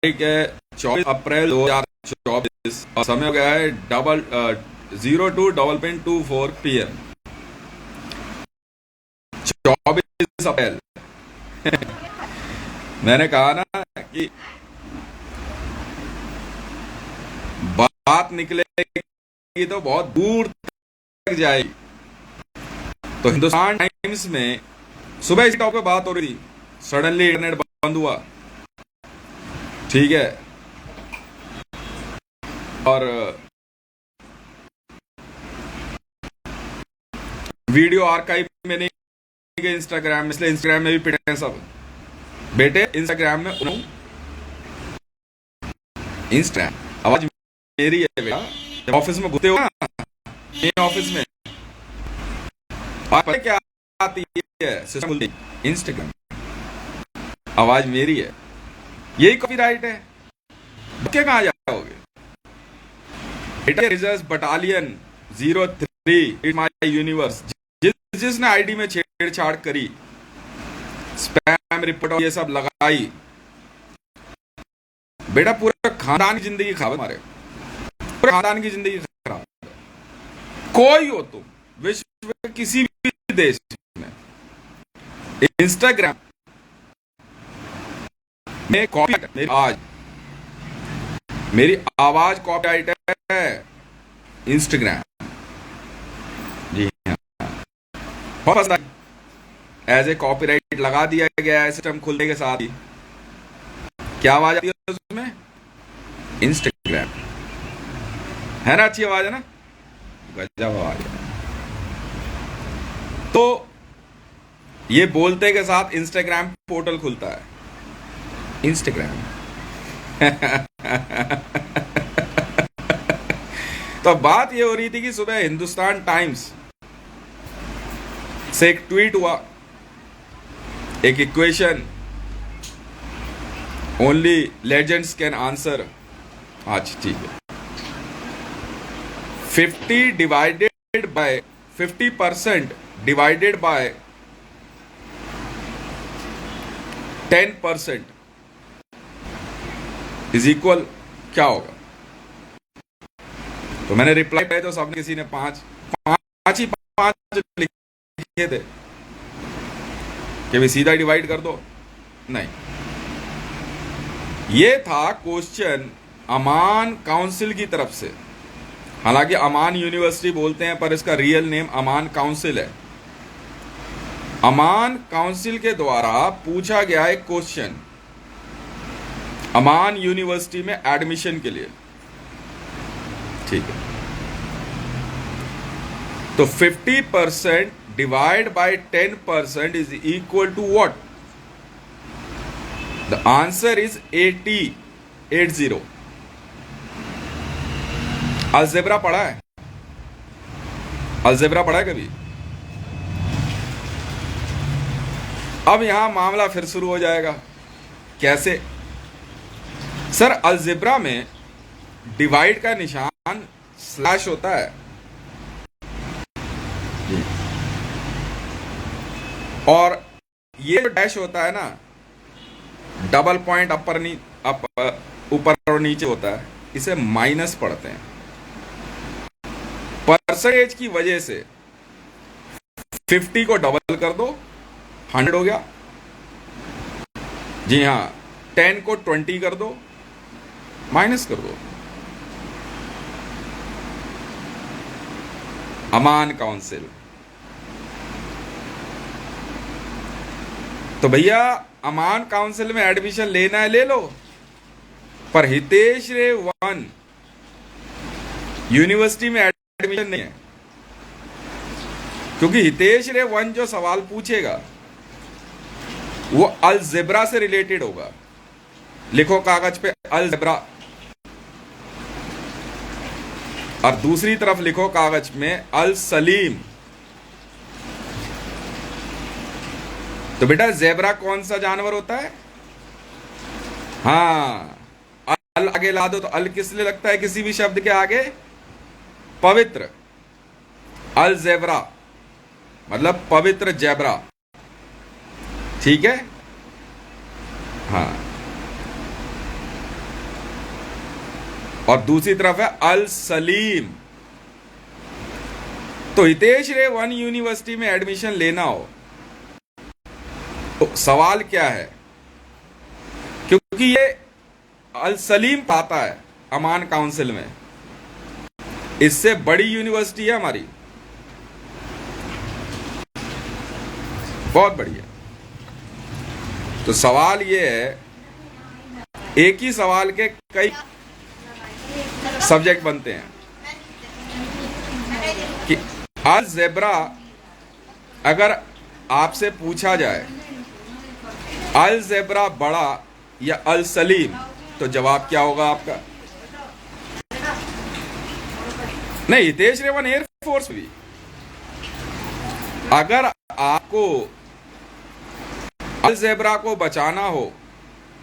तारीख है 24 अप्रैल 2024 और समय हो गया है 02:24 PM। 24 अप्रैल। मैंने कहा ना कि बात निकलेगी तो बहुत दूर तक जाएगी। तो हिंदुस्तान टाइम्स में सुबह इसी टॉपिक पे बात हो रही थी, सडनली इंटरनेट बंद हुआ, ठीक है, और वीडियो आर्काइव में नहीं गए इंस्टाग्राम में, इसलिए इंस्टाग्राम में भी पिटे हैं सब बेटे। इंस्टाग्राम में इंस्टाग्राम आवाज मेरी है बेटा। जब ऑफिस में घुसते हो ना, मेन ऑफिस में पता क्या आती है, सिस्टम बोलती है इंस्टाग्राम आवाज मेरी है, यही कॉपीराइट है। क्या कहाँ जाओगे बेटा? रिजर्व बटालियन 03 माई यूनिवर्स, जिसने आईडी में छेड़छाड़ करी, स्पैम रिपोर्ट ये सब लगाई, बेटा पूरा खानदान की जिंदगी खराब है हमारे, पूरे खानदान की जिंदगी खराब है। कोई हो तुम विश्व के किसी भी देश में, इंस्टाग्राम में कॉपी आज मेरी आवाज कॉपीराइट है इंस्टाग्राम। जी हाँ, बहुत एज ए कॉपीराइट लगा दिया गया है सिस्टम खुलने के साथ ही। क्या आवाज आती है उसमें? इंस्टाग्राम है ना, अच्छी आवाज है ना, गजब आवाज है। तो ये बोलते के साथ इंस्टाग्राम पोर्टल खुलता है, इंस्टाग्राम। तो बात ये हो रही थी कि सुबह हिंदुस्तान टाइम्स से एक ट्वीट हुआ, एक equation only legends can answer. आज ठीक है, 50% डिवाइडेड बाय 10% इज इक्वल क्या होगा? तो मैंने रिप्लाई किया तो सबने, किसी ने पांच लिखे थे कि भी सीधा डिवाइड कर दो। नहीं, ये था क्वेश्चन अमान काउंसिल की तरफ से। हालांकि अमान यूनिवर्सिटी बोलते हैं पर इसका रियल नेम अमान काउंसिल है। अमान काउंसिल के द्वारा पूछा गया एक क्वेश्चन अमान यूनिवर्सिटी में एडमिशन के लिए, ठीक है। तो 50% divide by 10% is equal to what? The answer is 80। Algebra पढ़ा है? अलजेब्रा पढ़ा है कभी? अब यहां मामला फिर शुरू हो जाएगा। कैसे सर? अलजेब्रा में डिवाइड का निशान स्लैश होता है और ये जो डैश होता है ना, डबल पॉइंट ऊपर और नीचे होता है, इसे माइनस पढ़ते हैं। परसेंटेज की वजह से 50 को डबल कर दो, 100 हो गया। जी हां, 10 को 20 कर दो, माइनस कर दो। अमान काउंसिल। तो भैया अमान काउंसिल में एडमिशन लेना है ले लो, पर हितेश रे 1 यूनिवर्सिटी में एडमिशन नहीं है, क्योंकि हितेश रे 1 जो सवाल पूछेगा वो अलजेब्रा से रिलेटेड होगा। लिखो कागज पे अलजेब्रा, और दूसरी तरफ लिखो कागज में अल सलीम। तो बेटा जेब्रा कौन सा जानवर होता है? हाँ, अल आगे ला दो तो अल किस लिए लगता है किसी भी शब्द के आगे? पवित्र। अल जेब्रा मतलब पवित्र जेब्रा, ठीक है। हाँ, और दूसरी तरफ है अल सलीम। तो हितेश रे वन यूनिवर्सिटी में एडमिशन लेना हो तो सवाल क्या है, क्योंकि ये अल सलीम पाता है अमान काउंसिल में, इससे बड़ी यूनिवर्सिटी है हमारी, बहुत बड़ी है। तो सवाल ये है, एक ही सवाल के कई सब्जेक्ट बनते हैं कि अल ज़ेब्रा अगर आपसे पूछा जाए अल ज़ेब्रा बड़ा या अल सलीम, तो जवाब क्या होगा आपका? नहीं, हितेश रेवन एयरफोर्स भी, अगर आपको अल ज़ेब्रा को बचाना हो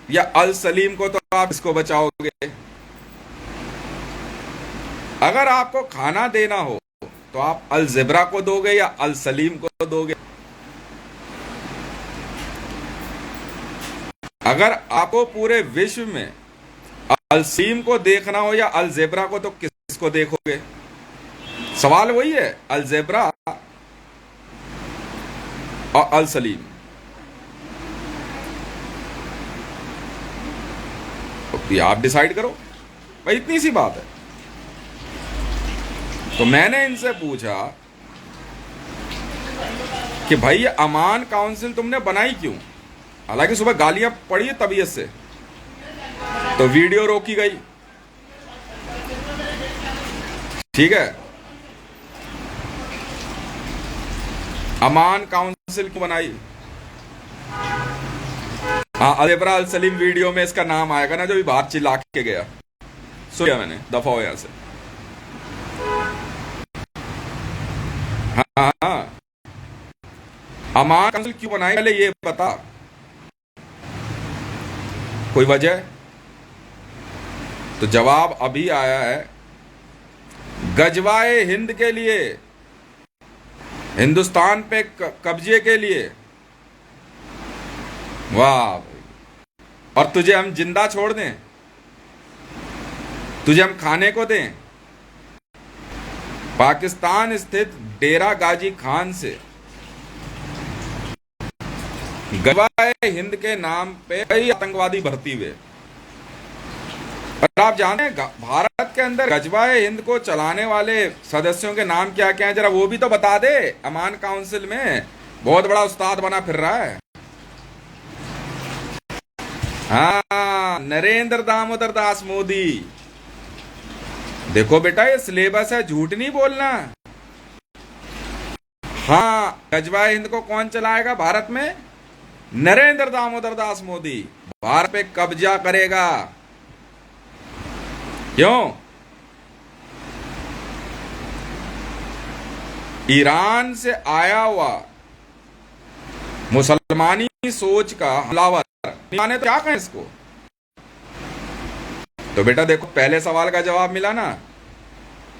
या अल सलीम को, तो आप इसको बचाओगे। अगर आपको खाना देना हो तो आप अल ज़ेब्रा को दोगे या अल सलीम को दोगे। अगर आपको पूरे विश्व में अल सलीम को देखना हो या अल ज़ेब्रा को, तो किसको देखोगे? सवाल वही है, अल ज़ेब्रा और अल सलीम। तो आप डिसाइड करो भाई, इतनी सी बात है। तो मैंने इनसे पूछा कि भाई ये अमान काउंसिल तुमने बनाई क्यों? हालांकि सुबह गालियां पड़ी तबीयत से, तो वीडियो रोकी गई, ठीक है। अमान काउंसिल क्यों बनाई? हाँ, अल ज़ेब्रा अल सलीम वीडियो में इसका नाम आएगा ना, जो भी बाहर चिल्ला के गया, सुनिया मैंने, दफा हो यहां से। हाँ हाँ, अमान काउंसिल क्यों बनाई, पहले ये बता, कोई वजह? तो जवाब अभी आया है, गजवाए हिंद के लिए, हिंदुस्तान पे कब्जे के लिए। वाह भाई, और तुझे हम जिंदा छोड़ दें, तुझे हम खाने को दें? पाकिस्तान स्थित डेरा गाजी खान से गजवाए हिंद के नाम पे कई आतंकवादी भर्ती हुए। और आप जानते हैं भारत के अंदर गजवाए हिंद को चलाने वाले सदस्यों के नाम क्या क्या हैं? जरा वो भी तो बता दे। अमान काउंसिल में बहुत बड़ा उस्ताद बना फिर रहा है। हाँ, नरेंद्र दामोदर दास मोदी। देखो बेटा, ये सिलेबस है, झूठ नहीं बोलना। हाँ, गजवाए हिंद को कौन चलाएगा भारत में? नरेंद्र दामोदर दास मोदी भारत पे कब्जा करेगा। क्यों? ईरान से आया हुआ मुसलमानी सोच का हमलावर, तो क्या कहें इसको? तो बेटा देखो, पहले सवाल का जवाब मिला ना,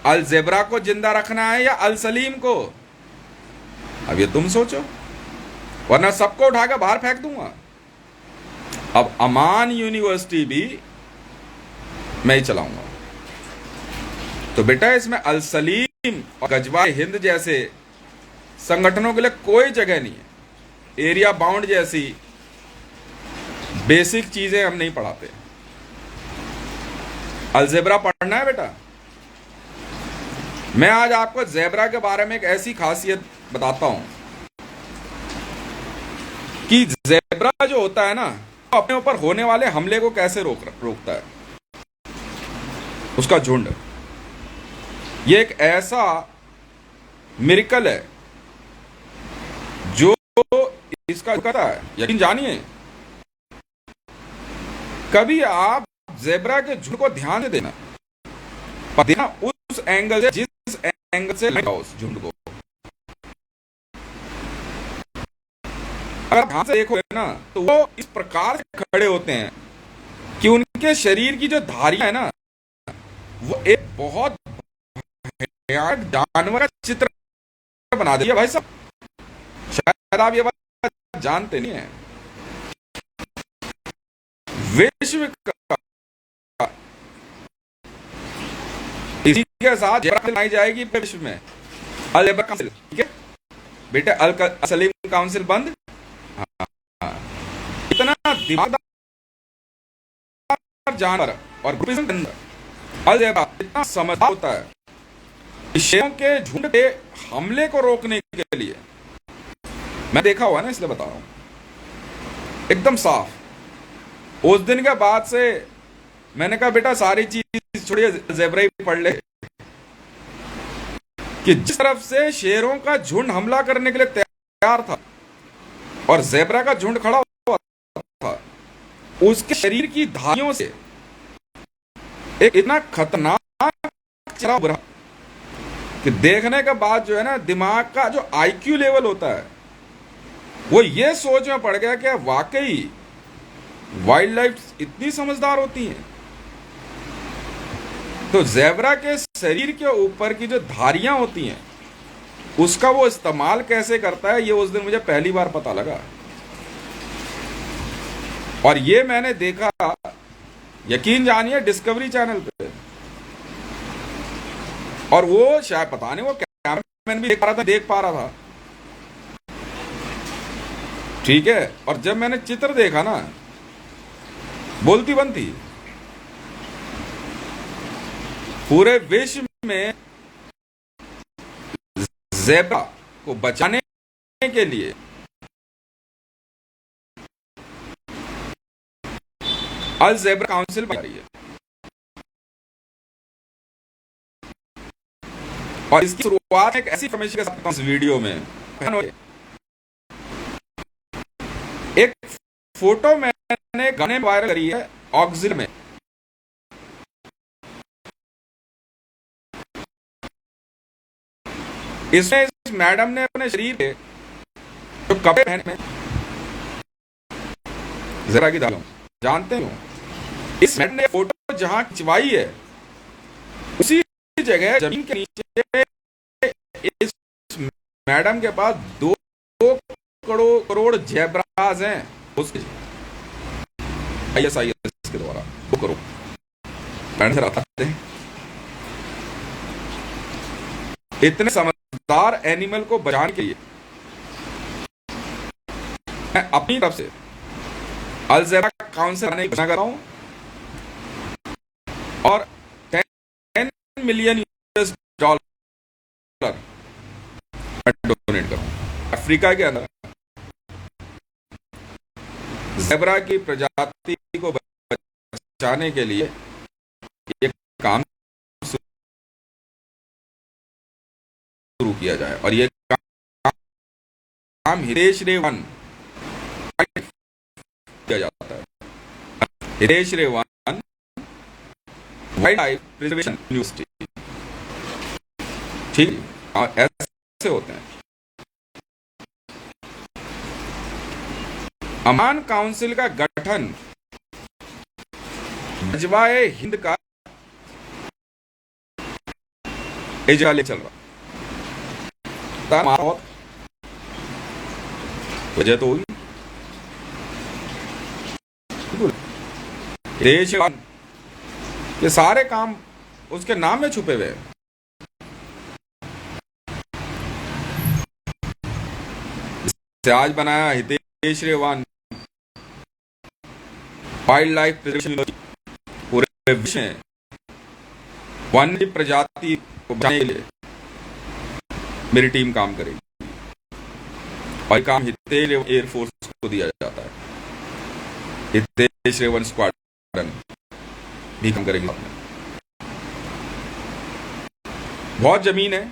अल ज़ेब्रा को जिंदा रखना है या अल सलीम को? अब ये तुम सोचो, वरना सबको उठाकर बाहर फेंक दूंगा। अब अमान यूनिवर्सिटी भी मैं ही चलाऊंगा। तो बेटा, इसमें अल सलीम और गजवाए हिंद जैसे संगठनों के लिए कोई जगह नहीं है। एरिया बाउंड जैसी बेसिक चीजें हम नहीं पढ़ाते। अल ज़ेब्रा पढ़ना है बेटा। मैं आज आपको ज़ेब्रा के बारे में एक ऐसी खासियत बताता हूं कि ज़ेब्रा जो होता है ना, वो अपने ऊपर होने वाले हमले को कैसे रोकता है। उसका झुंड, ये एक ऐसा मिरेकल है जो इसका करता है। यकीन जानिए, कभी आप ज़ेब्रा के झुंड को ध्यान से देना, पर देखना उस एंगल से, जिस एंगल से लगाओ उस झुंड को। अगर ध्यान से देखोगे ना, तो वो इस प्रकार से खड़े होते हैं कि उनके शरीर की जो धारियां है ना, वो एक बहुत भयानक जानवर का चित्र बना देती है। भाई साहब, शायद आप ये बात जानते नहीं है। विश्व का इसी के साथ जेबरा बनाई जाएगी विश्व में, अल जेबरा काउंसिल। ठीक है बेटे, अल सलीम काउंसिल बंद। हाँ, हाँ। इतना दिमागदार जानवर और ग्रुपिज्म के अंदर अल जेबरा इतना समझदार होता है, शेरों के झुंड के हमले को रोकने के लिए। मैं देखा हुआ ना, इसलिए बता रहा हूं एकदम साफ। उस दिन के बाद से मैंने कहा बेटा सारी चीज छोड़िए, ज़ेबरा ही पढ़ ले, कि जिस तरफ से शेरों का झुंड हमला करने के लिए तैयार था और ज़ेबरा का झुंड खड़ा हुआ था, उसके शरीर की धारियों से एक इतना खतरनाक चेहरा उभरा कि देखने के बाद जो है ना, दिमाग का जो आईक्यू लेवल होता है वो ये सोच में पड़ गया कि वाकई वाइल्ड लाइफ इतनी समझदार होती है। तो ज़ेबरा के शरीर के ऊपर की जो धारियां होती हैं उसका वो इस्तेमाल कैसे करता है, ये उस दिन मुझे पहली बार पता लगा। और ये मैंने देखा, यकीन जानिए, डिस्कवरी चैनल पे। और वो शायद पता नहीं वो कैमरामैन भी देख पा रहा था। ठीक है, और जब मैंने चित्र देखा ना, बोलती बंद थी। पूरे विश्व में ज़ेबरा को बचाने के लिए अल ज़ेबरा काउंसिल बना रही है, और इसकी शुरुआत एक ऐसी इन्फॉर्मेशन के साथ इस वीडियो में। एक फोटो मैंने गाने वायरल करी है ऑक्सिल में। इसमें इस मैडम ने अपने शरीर पे जो कपड़े पहने ज़ेबरा की धारियों, जानते हो, इस मैडम ने फोटो जहां खिंचवाई है उसी जगह जमीन के नीचे इस मैडम के पास 2 करोड़ ज़ेब्राज हैं। उसके ISIS के द्वारा 2 करोड़ मैडम से आते हैं। इतने समझदार एनिमल को बचाने के लिए मैं अपनी तरफ से अल ज़ेबरा काउंसिल बनाने की घोषणा कर रहा हूं, और $10 मिलियन मैं डोनेट करूं। अफ्रीका के अंदर ज़ेबरा की प्रजाति को बचाने के लिए एक काम शुरू किया जाए, और ये काम हितेश रेवान किया जाता है। हितेश रेवान वाइल्ड लाइफ प्रिजर्वेशन यूनिवर्सिटी। ठीक, ऐसे होते हैं। अमान काउंसिल का गठन गजवाए हिंद का इजराइल चल रहा, वजह तो होगी। देश ये सारे काम उसके नाम में छुपे हुए हैं। आज बनाया हितेश रेवान वाइल्ड लाइफ प्रिजर्वेशन, पूरे विश्व में वन्य प्रजाति को बचाने के लिए मेरी टीम काम करेगी, और काम हितेश एयरफोर्स को दिया जाता है। हितेश रेवान स्क्वाड्रन भी काम करेगी। बहुत जमीन है,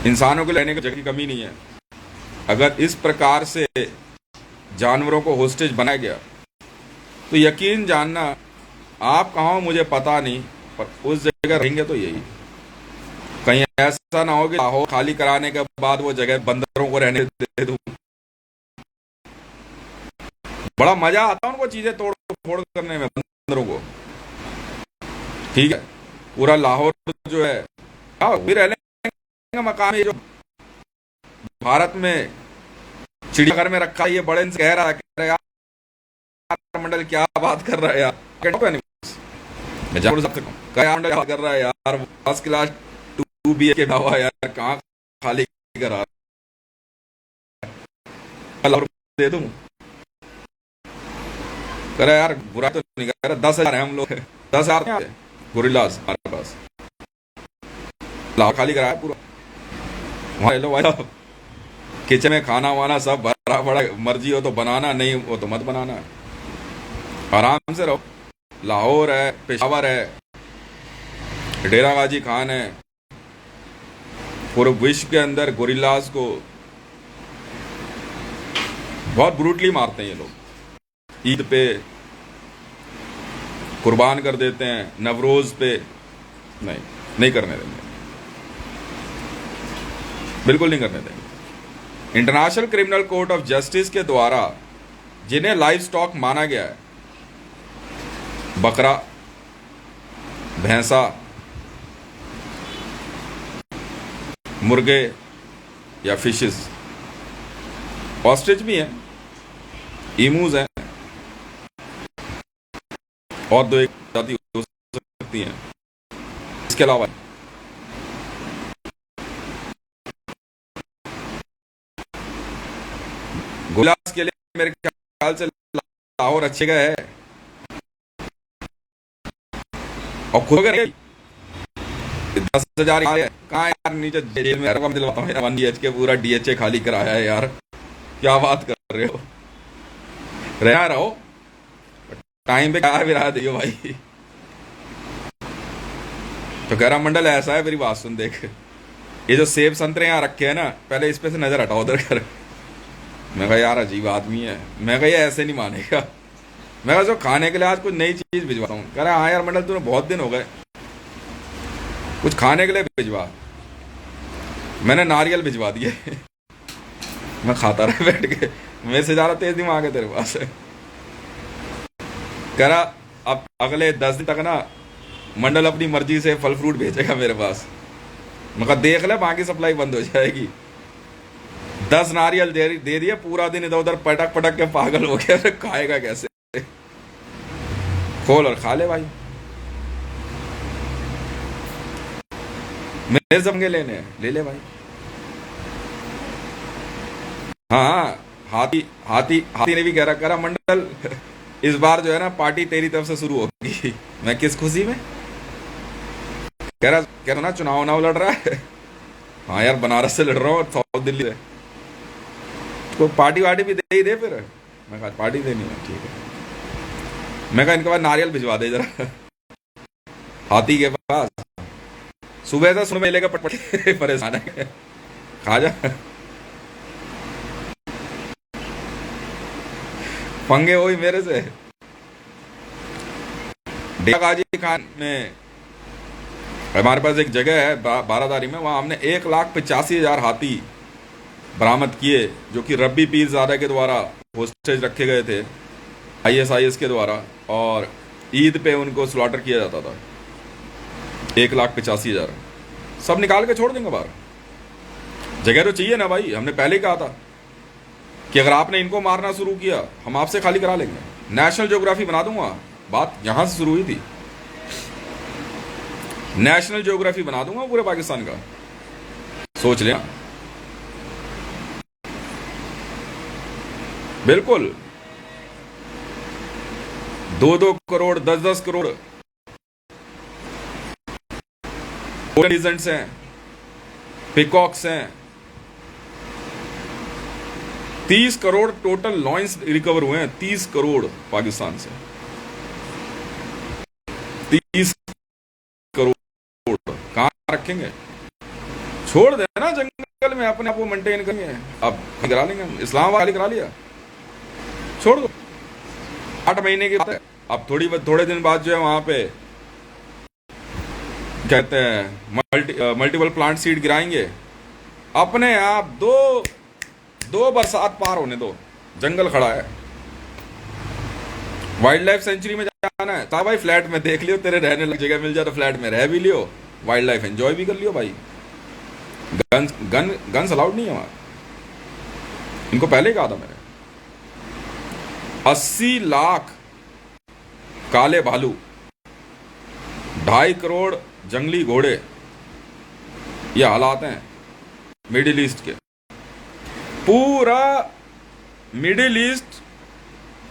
इंसानों को रहने की जगह की कमी नहीं है। अगर इस प्रकार से जानवरों को होस्टेज बनाया गया तो यकीन जानना, आप कहाँ हो मुझे पता नहीं, पर उस जगह रहेंगे तो यही। कहीं ऐसा ना हो कि लाहौर खाली कराने के बाद वो जगह बंदरों को रहने दे दूं। बड़ा मजा आता है उनको चीजें तोड़ फोड़ करने में, बंदरों को। ठीक है, पूरा लाहौर जो है भी रह लेंगे मकान, जो भारत में चिड़ियाघर में रखा है, ये बड़े से कह रहा है यार मंडल क्या बात कर रहा है यार, मैं जयपुर से क्या यार कर रहा है यार, फर्स्ट क्लास 2 BHK के हुआ यार, कहाँ खाली करा दे दूं? कह रहा यार बुरा तो नहीं कर रहा, 10,000 है हम लोग, 10,000 गोरिल्लास हमारे पास, लाहौर खाली कराया पूरा। वहाँ ले लो भाई साहब, किचन में खाना वाना सब भरा पड़ा, मर्जी हो तो बनाना, नहीं हो तो मत बनाना, आराम से रहो। लाहौर है, पेशावर है, डेरा गाजी खान है, पूरे विश्व के अंदर गोरिल्लास को बहुत ब्रूटली मारते हैं ये लोग। ईद पे कुर्बान कर देते हैं, नवरोज पे नहीं करने देंगे, बिल्कुल नहीं करने देंगे। International criminal court of justice के द्वारा जिन्हें लाइव स्टॉक माना गया है, बकरा, भैंसा, मुर्गे या फिशेस, ऑस्ट्रिच भी हैं, ईमूज हैं, और 2 एक जाति हो सकती हैं। इसके अलावा गोरिल्लास के लिए मेरे ख्याल से लाहौर अच्छे गए है, और खुद अगर 10,000 कहाँ यार, नीचे जेल में दिलवाता हूँ 1 BHK पूरा DHA खाली कराया है यार, क्या बात कर रहे हो? रहना रहो, टाइम पे क्या विरा दियो भाई। तो कह रहा मंडल ऐसा है, मेरी बात सुन, देख ये जो सेब संतरे यहाँ रखे हैं ना, पहले इस पे से नजर हटाओ उधर कर। मैं कहा यार अजीब आदमी है, मैं कहा ये ऐसे नहीं मानेगा, मैं कहा जो खाने के लिए आज कुछ नई चीज भिजवाता हूँ। कह रहा हाँ यार मंडल तूने बहुत दिन हो गए, कुछ खाने के लिए भिजवा। मैंने नारियल भिजवा दिए मैं खाता रहा बैठ के, मेरे से ज्यादा तेज दिमाग है तेरे पास। कह रहा अब अगले 10 दिन तक ना मंडल अपनी मर्जी से फल फ्रूट भेजेगा मेरे पास। मैं कहा देख ले, बाकी सप्लाई बंद हो जाएगी। 10 नारियल दे दिए, पूरा दिन इधर उधर पटक पटक के पागल हो गया, खाएगा कैसे? खोल और खा ले भाई, मेरे जमगे लेने हैं, ले ले भाई। हाँ, हाथी ने भी कह रहा मंडल इस बार जो है ना पार्टी तेरी तरफ से शुरू होगी। मैं किस खुशी में? कह रहा ना चुनाव लड़ रहा है। हाँ यार बनारस से लड़ रहा हूँ, साउथ दिल्ली से, तो पार्टी वार्टी भी दे ही दे फिर। मैं कहा पार्टी देनी है, ठीक है। मैं कहा इनके बाद नारियल भिजवा दे जरा हाथी के पास, सुबह से सुन मेले का पटपट परेशान है, खा जा। पंगे हुई मेरे से। डेरा गाजी खान में हमारे पास एक जगह है बारादारी में, वहां हमने 1,85,000 हाथी बरामद किए, जो कि रब्बी पीरजादा के द्वारा होस्टेज रखे गए थे ISIS के द्वारा, और ईद पे उनको स्लॉटर किया जाता था। 1,85,000 सब निकाल के छोड़ देंगे बाहर। जगह तो चाहिए ना भाई, हमने पहले कहा था कि अगर आपने इनको मारना शुरू किया हम आपसे खाली करा लेंगे। नेशनल ज्योग्राफी बना दूंगा, बात यहां से शुरू हुई थी। नेशनल ज्योग्राफी बना दूंगा पूरे पाकिस्तान का, सोच लिया। बिल्कुल 2-2 करोड़ 10-10 करोड़ हैं, पिकॉक्स हैं, 30 करोड़ टोटल लॉइंस रिकवर हुए हैं। 30 करोड़ पाकिस्तान से, 30 करोड़ कहां रखेंगे? छोड़ देना जंगल में, अपने आप को मेंटेन करेंगे। अब करा लेंगे, इस्लामाबाद खाली करा लिया, छोड़ दो। 8 महीने की बात है। अब थोड़े दिन बाद जो है वहां पे कहते हैं मल्टीपल प्लांट सीड गिराएंगे, अपने आप दो बरसात पार होने दो, जंगल खड़ा है। वाइल्ड लाइफ सेंचुरी में जाना है तो भाई फ्लैट में देख लियो, तेरे रहने लग जगह मिल जाए तो फ्लैट में रह भी लियो, वाइल्ड लाइफ एंजॉय भी कर लियो भाई। गन्स अलाउड नहीं है वहां, इनको पहले ही कहा था मैंने। 80 लाख काले भालू 2.5 करोड़ जंगली घोड़े, ये हालात हैं मिडिल ईस्ट के। पूरा मिडिल ईस्ट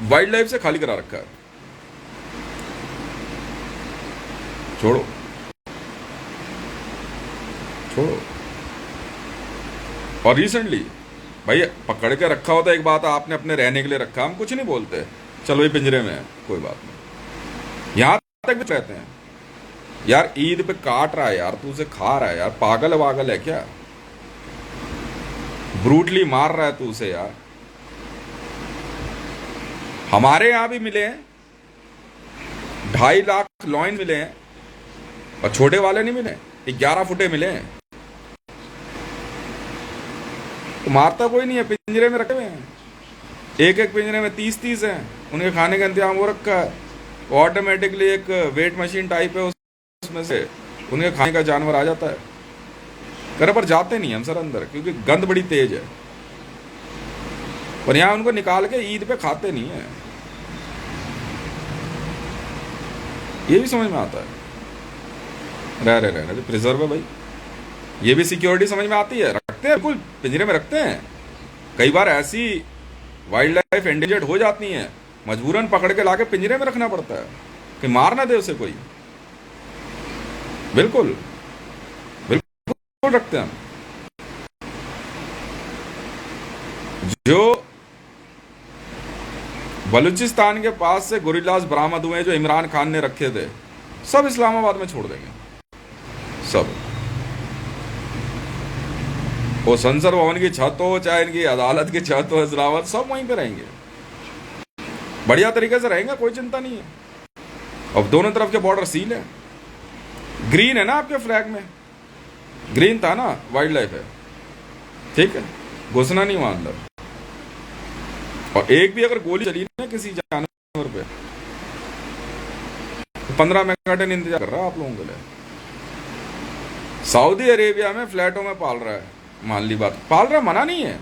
वाइल्ड लाइफ से खाली करा रखा है। छोड़ो छोड़ो। और रिसेंटली भाई पकड़ के रखा होता, एक बात आपने अपने रहने के लिए रखा, हम कुछ नहीं बोलते, चलो ये पिंजरे में है कोई बात नहीं। यहां तक भी कहते हैं यार ईद पे काट रहा है यार, तू उसे खा रहा है यार, पागल वागल है क्या, ब्रूटली मार रहा है तू उसे यार। हमारे यहां भी मिले हैं 2.5 लाख लॉइन मिले हैं, और छोटे वाले नहीं मिले, 11 फुटे मिले हैं। तो मारता कोई नहीं है, पिंजरे में रखे हुए हैं, एक एक पिंजरे में 30-30 हैं, उनके खाने का इंतजाम हो रखा है, ऑटोमेटिकली एक वेट मशीन टाइप है, उसमें से उनके खाने का जानवर आ जाता है। करे पर जाते नहीं हम सर अंदर, क्योंकि गंद बड़ी तेज है, पर यहां उनको निकाल के ईद पे खाते नहीं है। ये भी समझ में आता है, रह प्रिजर्व है भाई, ये भी सिक्योरिटी समझ में आती है, रखते हैं बिल्कुल पिंजरे में रखते हैं। कई बार ऐसी वाइल्ड लाइफ एंडेंजर्ड हो जाती है, मजबूरन पकड़ के लाके पिंजरे में रखना पड़ता है कि मार ना दे उसे कोई। बिल्कुल बिल्कुल रखते हैं हम। जो बलूचिस्तान के पास से गोरिल्लास बरामद हुए जो इमरान खान ने रखे थे, सब इस्लामाबाद में छोड़ देंगे, सब। वो संसद भवन की छत हो चाहे इनकी अदालत की छत हो, इस्लामाबाद, सब वहीं पे रहेंगे, बढ़िया तरीके से रहेंगे, कोई चिंता नहीं है। अब दोनों तरफ के बॉर्डर सील है, ग्रीन है ना आपके फ्लैग में, ग्रीन था ना, वाइल्ड लाइफ है, ठीक है, घुसना नहीं वहां अंदर। और एक भी अगर गोली चली ना किसी जानवर पे, तो 15 मेगाटन इंतजार कर रहा है आप लोगों के लिए। सऊदी अरेबिया में फ्लैटों में पाल रहा है, मान ली बात, पाल रहा, मना नहीं है,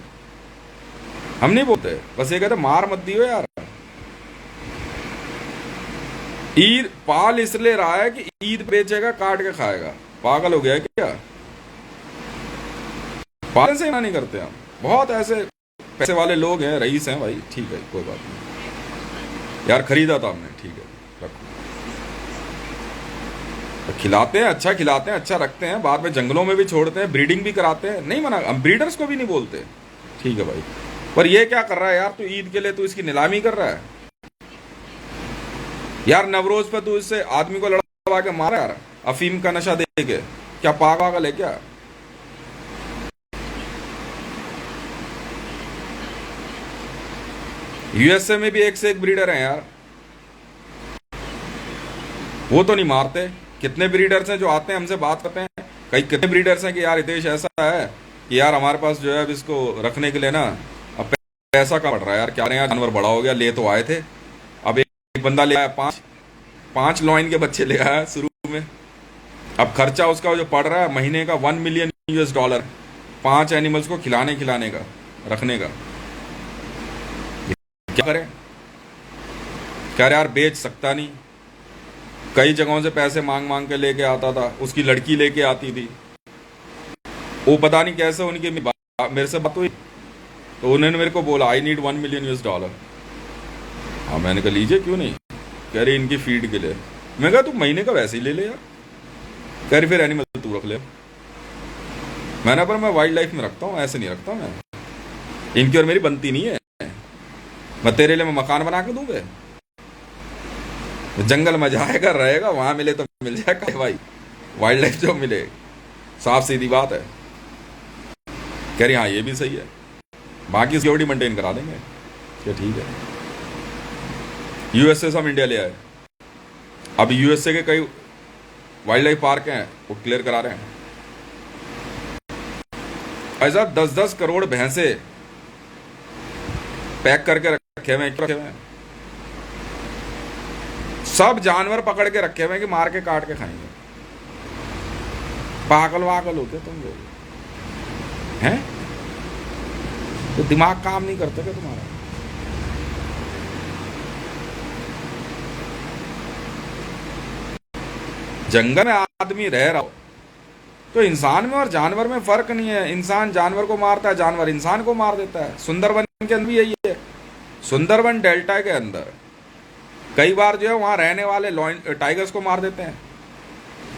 हम नहीं बोलते, बस ये कहते मार मत दियो यार। ईद पाल इसलिए रहा है कि ईद बेचेगा, काट के खाएगा, पागल हो गया है क्या? पालन से ना नहीं करते हम, बहुत ऐसे पैसे वाले लोग हैं, रईस हैं भाई, ठीक है कोई बात नहीं यार, खरीदा था हमने, ठीक है रखो। तो खिलाते हैं, अच्छा खिलाते हैं, अच्छा रखते हैं, बाद में जंगलों में भी छोड़ते हैं, ब्रीडिंग भी कराते हैं, नहीं मना, हम ब्रीडर्स को भी नहीं बोलते, ठीक है भाई। पर ये क्या कर रहा है यार, तू ईद के लिए तू इसकी नीलामी कर रहा है यार, नवरोज पे तू इससे आदमी को लड़वा के मारा यार, अफीम का नशा दे के, क्या पागल है क्या? यूएसए में भी एक से एक ब्रीडर हैं यार, वो तो नहीं मारते। कितने ब्रीडर्स हैं जो आते हैं हमसे बात करते हैं, कई कितने ब्रीडर्स हैं कि यार हितेश ऐसा है कि यार हमारे पास जो है अब इसको रखने के लिए ना अब पैसा कम पड़ रहा है यार, क्या यार जानवर बड़ा हो गया, ले तो आए थे, अब एक बंदा ले आया, पांच लॉइन के बच्चे ले आया शुरू में, अब खर्चा उसका जो पड़ रहा है महीने का $1 मिलियन, 5 एनिमल्स को खिलाने का, रखने का। क्या करें, कह रहे यार बेच सकता नहीं, कई जगहों से पैसे मांग के लेके आता था, उसकी लड़की लेके आती थी, वो पता नहीं कैसे उनकी मेरे से बात हुई, तो उन्होंने मेरे को बोला आई नीड $1 मिलियन। हाँ मैंने कहा लीजिए क्यों नहीं, कह रही इनकी फीड के लिए। मैं कहा तू महीने का वैसे ही ले ले यार, कह रही फिर एनिमल तू रख ले। मैंने पर मैं वाइल्ड लाइफ में रखता हूँ, ऐसे नहीं रखता मैं, इनकी और मेरी बनती नहीं है, मैं तेरे लिए मैं मकान बना के दूंगा, जंगल में जाएगा रहेगा, वहां मिले तो मिल जाएगा भाई, वाइल्ड लाइफ जो मिले, साफ सीधी बात है। कह रही हाँ ये भी सही है, बाकी सिक्योरिटी मेंटेन करा देंगे, क्या ठीक है। यूएसए से हम इंडिया ले आए, अब यूएसए के कई वाइल्ड लाइफ पार्क हैं, वो क्लियर करा रहे हैं भाई साहब, 10-10 करोड़ भैंसे पैक करके रखे हुए हैं, सब जानवर पकड़ के रखे हुए हैं कि मार के काट के खाएंगे। पागल वागल होते तुम लोग हैं, तो दिमाग काम नहीं करते क्या तुम्हारा? जंगल में आदमी रह रहा हो तो इंसान में और जानवर में फर्क नहीं है। इंसान जानवर को मारता है, जानवर इंसान को मार देता है। सुंदरबन के अंदर भी यही है। सुंदरबन डेल्टा के अंदर कई बार जो है वहां रहने वाले टाइगर्स को मार देते हैं।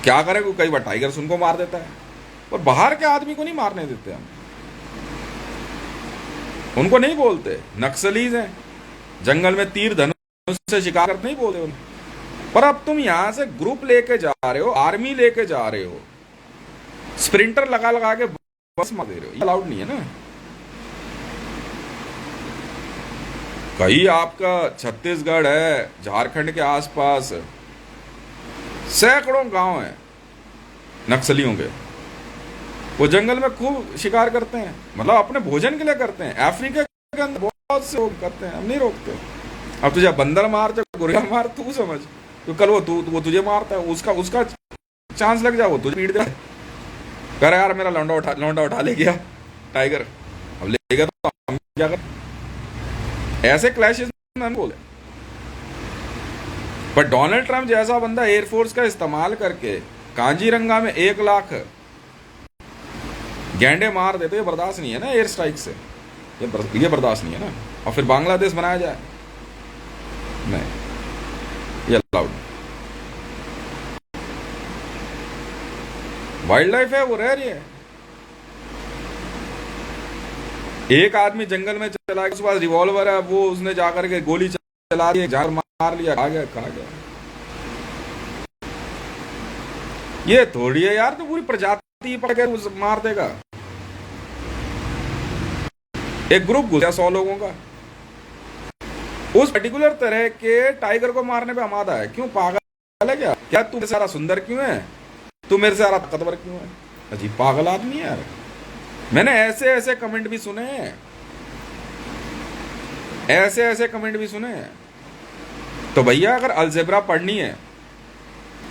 क्या करें, कई बार टाइगर्स उनको मार देता है। और बाहर के आदमी को नहीं मारने देते हम, उनको नहीं बोलते नक्सलीज हैं, जंगल में तीर धनुष से शिकार करते नहीं बोलते उन्हें। पर अब तुम यहां से ग्रुप लेके जा रहे हो, आर्मी लेके जा रहे हो, स्प्रिंटर लगा लगा के बस मार दे रहे हो, ये अलाउड नहीं है ना। कहीं आपका छत्तीसगढ़ है, झारखंड के आसपास सैकड़ों गांव हैं नक्सलियों के, वो जंगल में खूब शिकार करते हैं, मतलब अपने भोजन के लिए करते हैं। अफ्रीका के अंदर बहुत से लोग करते हैं, हम नहीं रोकते। अब तुझे बंदर मार, चाहे गुर्गा मार, तू समझ, तो कल वो तुझे मारता है, उसका चांस लग जाए, वो तुझे पीट दे, कर यार मेरा लौंडा उठा ले गया टाइगर, अब ले गया तो हम क्या करें। ऐसे क्लैशेस में बोले। पर डोनाल्ड ट्रंप जैसा बंदा एयरफोर्स का इस्तेमाल करके कांजीरंगा में 1 लाख गैंडे मार देते, ये बर्दाश्त नहीं है ना। एयर स्ट्राइक से ये बर्दाश्त नहीं है ना। और फिर बांग्लादेश बनाया जाए, नहीं, ये अलाउड। वाइल्ड लाइफ है, वो रह रही है। एक आदमी जंगल में चला गया, उसके पास रिवॉल्वर है, वो उसने जाकर के गोली चला दी, जानवर मार लिया, खा गया। ये थोड़ी है यार, तो पूरी प्रजाति पकड़ के मार देगा। एक ग्रुप घुसा 100 लोगों का, उस पर्टिकुलर तरह के टाइगर को मारने पे आमादा है। क्यों, पागल है क्या? क्या तू मेरे से सारा सुंदर क्यों है? तू मेरे से सारा ताकतवर क्यों है? अजीब पागल आदमी है यार। मैंने ऐसे कमेंट भी सुने हैं, ऐसे कमेंट भी सुने हैं। तो भैया अगर अलजेब्रा पढ़नी है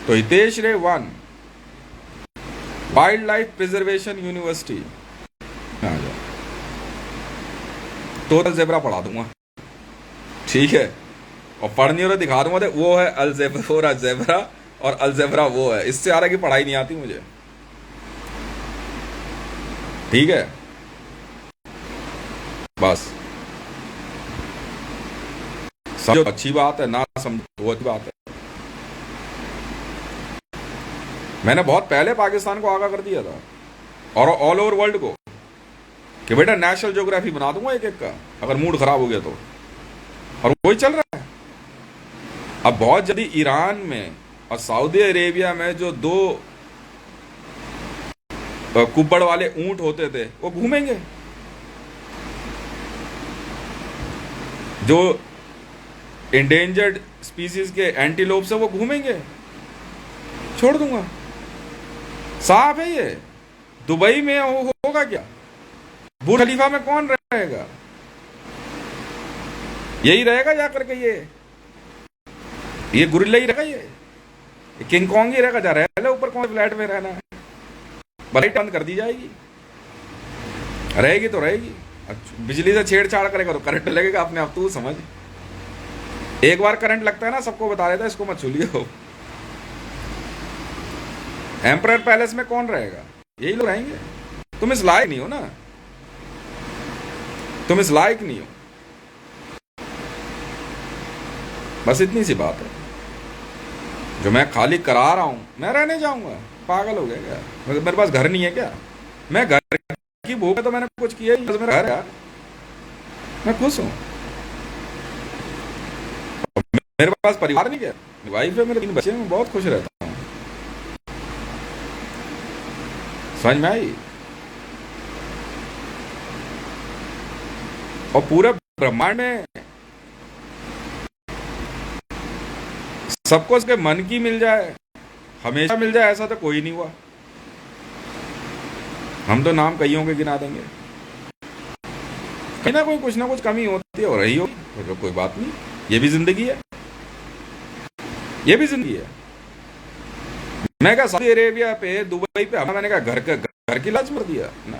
तो हितेश रे 1 वाइल्ड लाइफ प्रिजर्वेशन यूनिवर्सिटी आ जाओ, तो अलजेब्रा पढ़ा दूंगा, ठीक है। और पढ़नी हो दिखा दूंगा, वो है अलजेब्रा और अलजेब्रा वो है, इससे आगे की पढ़ाई नहीं आती मुझे, ठीक है। बस समझो अच्छी बात है, ना समझो अच्छी बात है। मैंने बहुत पहले पाकिस्तान को आगाह कर दिया था और ऑल ओवर वर्ल्ड को कि बेटा नेशनल ज्योग्राफी बना दूंगा एक का, अगर मूड खराब हो गया तो। और वही चल रहा है। अब बहुत जल्दी ईरान में और सऊदी अरेबिया में जो 2 कुब्बड़ वाले ऊंट होते थे वो घूमेंगे, जो इंडेंजर्ड स्पीसीज के एंटीलोप्स है वो घूमेंगे, छोड़ दूंगा। साफ है ये। दुबई में होगा क्या? बुर्ज खलीफा में कौन रहेगा? यही रहेगा जाकर के, ये गुरिल्ला ही रहेगा, ये किंग कॉन्ग ही रहेगा। जा रहे ऊपर कौन फ्लैट में रहना है, लाइट बंद कर दी जाएगी, रहेगी तो रहेगी। बिजली से छेड़छाड़ करेगा तो करंट लगेगा अपने आप, तू समझ। एक बार करंट लगता है ना, सबको बता देता है इसको मत छूलिए। एम्परर पैलेस में कौन रहेगा? यही लोग रहेंगे। तुम इस लायक नहीं हो ना, तुम इस लायक नहीं हो। बस इतनी सी बात है जो मैं खाली करा रहा हूं। मैं रहने जाऊंगा, पागल हो गया क्या? मेरे पास घर नहीं है क्या? मैं घर की भूख है तो मैंने कुछ किया ही, मेरा घर है, मैं खुश हूं। मेरे पास परिवार नहीं क्या, वाइफ है, मेरे 3 बच्चे हैं, मैं बहुत खुश रहता हूं। समझ में आई? और पूरे ब्रह्मांड में सबको उसके मन की मिल जाए, हमेशा मिल जाए, ऐसा तो कोई नहीं हुआ। हम तो नाम कईयों के गिना देंगे, कहीं ना कोई कुछ ना कुछ कमी होती है, हो रही होगी, तो कोई बात नहीं, ये भी जिंदगी है, ये भी जिंदगी है। मैं कहा सऊदी अरेबिया पे, दुबई पे, मैंने कहा घर की लाज मर दिया ना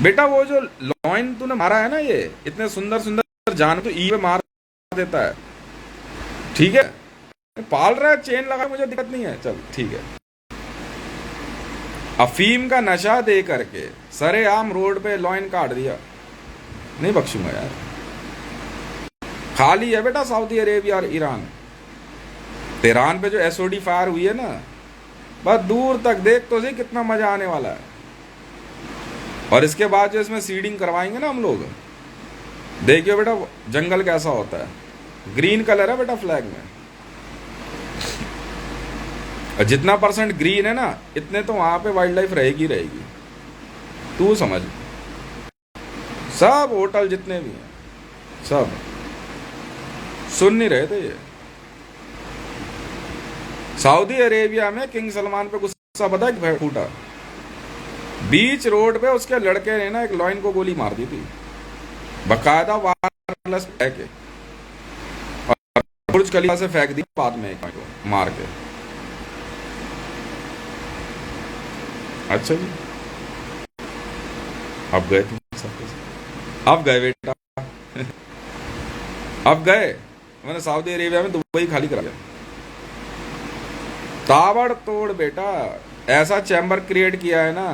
बेटा। वो जो लॉइन तूने मारा है ना, ये इतने सुंदर सुंदर जान तो ई पे मार देता है, ठीक है। पाल रहा है, चेन लगा, मुझे दिक्कत नहीं है, चल ठीक है। अफीम का नशा दे करके सरेआम रोड पे लॉइन काट दिया, नहीं बख्शूंगा यार। खाली है बेटा सऊदी अरेबिया और ईरान। तेहरान पे जो एसओडी फायर हुई है ना, बस दूर तक देख तो सही कितना मजा आने वाला है। और इसके बाद जो इसमें सीडिंग करवाएंगे ना हम लोग, देखियो बेटा जंगल कैसा होता है। ग्रीन कलर है बेटा फ्लैग में, और जितना परसेंट ग्रीन है ना, इतने तो वहां पे वाइल्ड लाइफ रहेगी रहेगी, तू समझ। सब होटल जितने भी हैं सब सुन नहीं रहे थे ये। सऊदी अरेबिया में किंग सलमान पे गुस्सा पता है फूटा, बीच रोड पे उसके लड़के ने ना एक लॉइन को गोली मार दी थी, बकायदा वायरलेस के, और बुर्ज खलीफा से फेंक दी बाद में एक को मार के। अच्छा जी, अब गए तुम सबके साथ, अब गए बेटा अब गए। मैंने सऊदी अरेबिया में दुबई खाली करा दिया, ताबड़ तोड़ बेटा। ऐसा चैम्बर क्रिएट किया है ना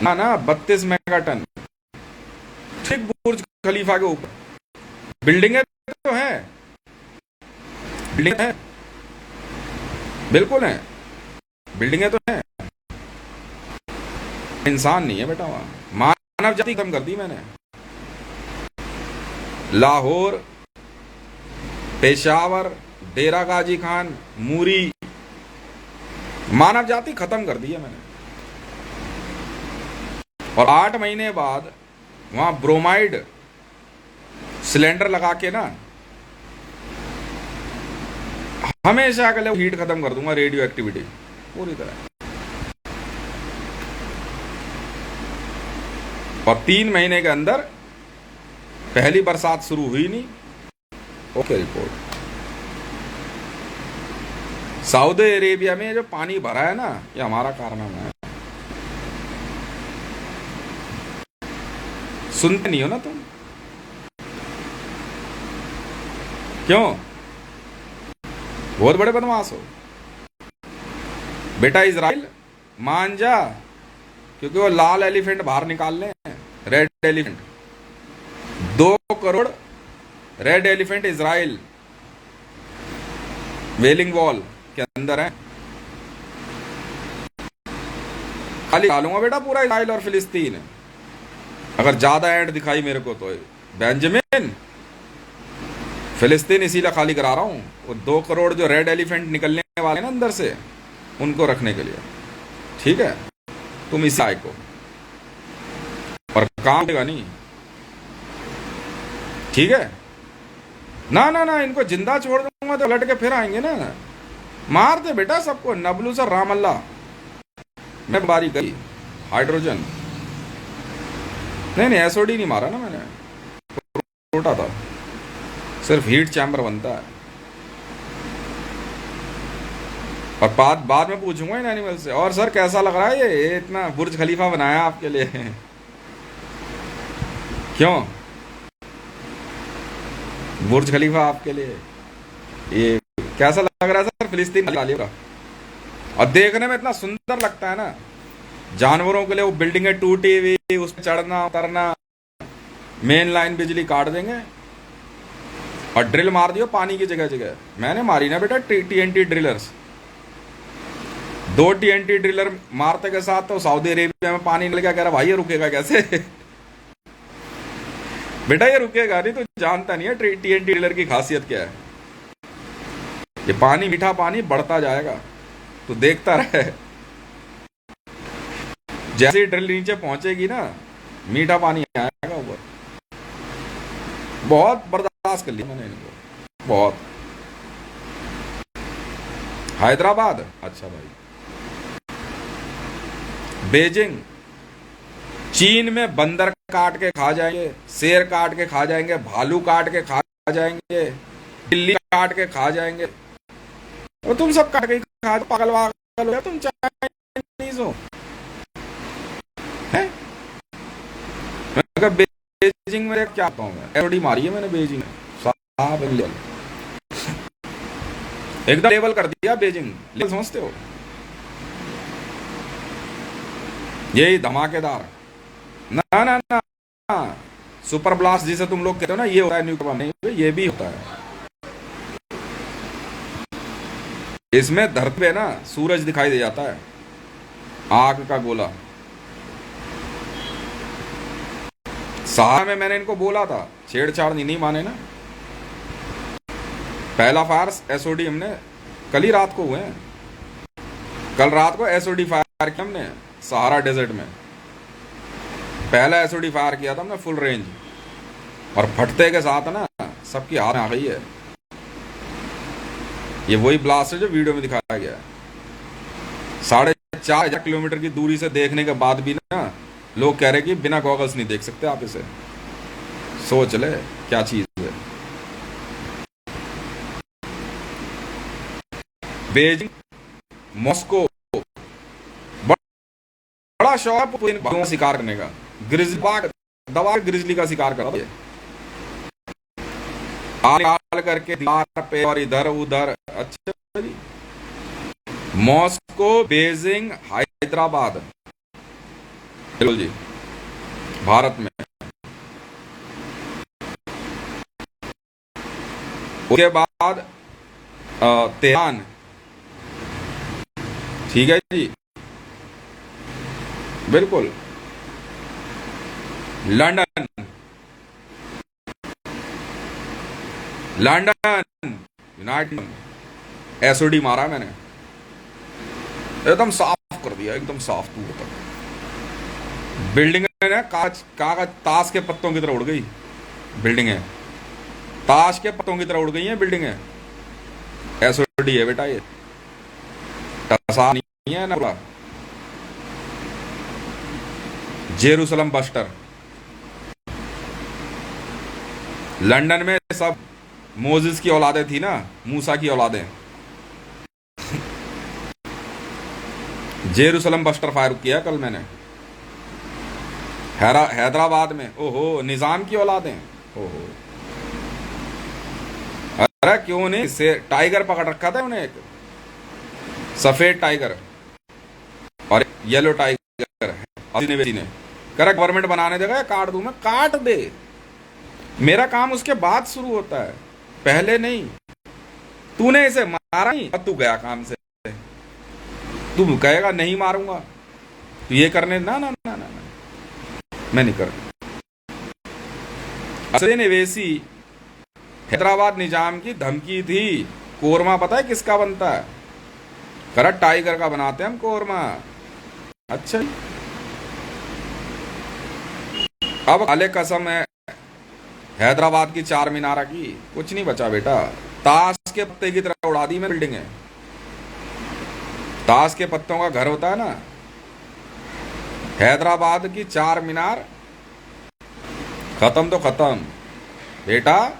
ना 32 मेगाटन, ठीक बुर्ज खलीफा के ऊपर। बिल्डिंगें तो है, बिल्डिंग है, बिल्कुल है, बिल्डिंगें तो है, इंसान नहीं है बेटा वहां। मानव जाति खत्म कर दी मैंने। लाहौर, पेशावर, डेरा गाजी खान, मूरी, मानव जाति खत्म कर दी है मैंने। और 8 महीने बाद वहां ब्रोमाइड सिलेंडर लगा के ना हमेशा के लिए हीट खत्म कर दूंगा, रेडियो एक्टिविटी पूरी तरह। और 3 महीने के अंदर पहली बरसात शुरू हुई नहीं। Okay report. सऊदी अरेबिया में जो पानी भरा है ना, ये हमारा कारनामा है। सुनते नहीं हो ना तुम, क्यों? बहुत बड़े बदमाश हो बेटा। इजराइल मान जा, क्योंकि वो लाल एलिफेंट बाहर निकाल ले, red elephant. 2 crore red elephant Israel Wailing Wall के अंदर है। खाली डालूंगा बेटा पूरा इजराइल और फिलिस्तीन, अगर ज्यादा ऐड दिखाई मेरे को तो। बेंजामिन, फिलिस्तीन इसीलिए खाली करा रहा हूं, वो 2 करोड़ जो रेड एलिफेंट निकलने वाले हैं ना अंदर से, उनको रखने के लिए। ठीक है, तुम इस आय को, और काम देगा नहीं, ठीक है ना। ना ना, इनको जिंदा छोड़ दूंगा तो लट के फिर आएंगे ना। मार दे बेटा सबको, नबलू सर राम अल्लाह में बारी गई। हाइड्रोजन नहीं, एसओडी नहीं मारा ना मैंने, छोटा था, सिर्फ हीट चैम्बर बनता है। और बाद में पूछूंगा इन एनिमल से, और सर कैसा लग रहा है ये इतना बुर्ज खलीफा बनाया आपके लिए क्यों? बुर्ज खलीफा आपके लिए ये कैसा लग रहा है सर? फिलिस्तीन का। और देखने में इतना सुंदर लगता है ना, जानवरों के लिए वो बिल्डिंगें टूटी हुई, उस पर चढ़ना उतरना, मेन लाइन बिजली काट देंगे। और ड्रिल मार दियो पानी की जगह जगह। मैंने मारी ना बेटा TNT ड्रिलर्स, 2 TNT ड्रिलर मारते के साथ तो सऊदी अरेबिया में पानी निकल गया। कह रहा भाई ये रुकेगा कैसे बेटा ये रुकेगा नहीं, तो जानता नहीं है TNT ड्रिलर की खासियत क्या है। ये पानी, मीठा पानी बढ़ता जाएगा, तो देखता रहे। जैसे ही ड्रिल नीचे पहुंचेगी ना, मीठा पानी आएगा ऊपर। बहुत बर्दाश्त कर लिया मैंने इनको, बहुत। हैदराबाद, अच्छा भाई। बेजिंग, चीन में बंदर काट के खा जाएंगे, शेर काट के खा जाएंगे, भालू काट के खा जाएंगे, बिल्ली काट के खा जाएंगे। और तुम सब काट के खा, पागल वागल हो गया तुम, चाइनीज हो। बेजिंग में क्या कहता हूँ मैं, एसओडी मारी है मैंने बेजिंग में, एकदम लेवल कर दिया बेजिंग, लेवल समझते हो? यही धमाकेदार। ना ना ना, सुपर ब्लास्ट जिसे तुम लोग कहते हो ना, ये होता है न्यूक्लियर बम, नहीं ये भी होता है। इसमें धरती पे ना सूरज दिखाई दे जाता है, आग का गोला। सहारा में मैंने इनको बोला था छेड़छाड़ नहीं माने ना। पहला फायर एसओडी हमने कल ही रात को हुए हैं, कल रात को एसओडी फायर किया हमने सहारा डेजर्ट में। पहला एसओडी फायर किया था हमने फुल रेंज, और फटते के साथ ना सबकी हाथ में आ गई है। ये वही ब्लास्ट है जो वीडियो में दिखाया गया है। 4,500 किलोमीटर की दूरी से देखने के बाद भी ना लोग कह रहे कि बिना गॉगल्स नहीं देख सकते आप इसे। सोच ले क्या चीज है। बेजिंग, मॉस्को, बड़ा शौक पुतिन का शिकार करने का। ग्रिजली बाघ दबा ग्रिजली का शिकार कर रहा है करके दीवार पे और इधर उधर। अच्छा जी, मॉस्को, बेजिंग, हैदराबाद, बिल्कुल जी, भारत में। उसके बाद तेहरान, ठीक है जी, बिल्कुल। लंदन, यूनाइटेड, एसओडी मारा मैंने, एकदम साफ कर दिया, एकदम साफ दूर तक। बिल्डिंग ना कागज ताश के पत्तों की तरह उड़ गई बिल्डिंगें, ताश के पत्तों की तरह उड़ गई हैं बिल्डिंगें। एसओडी है बेटा, ये टसा नहीं है ना। जेरूसलम बस्टर, लंदन में सब मोजिस की औलादें थी ना, मूसा की औलादें। जेरूसलम बस्टर फायर किया कल मैंने। हैदराबाद में ओहो निजाम की औलादें, ओहो। अरे क्यों नहीं, से टाइगर पकड़ रखा था उन्हें, एक सफेद टाइगर और येलो टाइगर ने करेक्ट। गवर्नमेंट बनाने देगा, काट दूं मैं, काट दे। मेरा काम उसके बाद शुरू होता है, पहले नहीं। तूने इसे मारा नहीं, अब तू गया काम से। तू कहेगा नहीं मारूंगा, तो ये करने ना ना ना ना, ना। मैं नहीं कर। असद अवैसी, हैदराबाद निजाम की धमकी थी। कोरमा पता है किसका बनता है? करेक्ट टाइगर का बनाते हैं हम कोरमा। अच्छा, अब काले कसम है हैदराबाद की चार मीनारा की, कुछ नहीं बचा बेटा। ताश के पत्ते की तरह उड़ा दी मैं बिल्डिंग है। ताश के पत्तों का घर होता है ना, हैदराबाद की चार मीनार खत्म तो खत्म बेटा।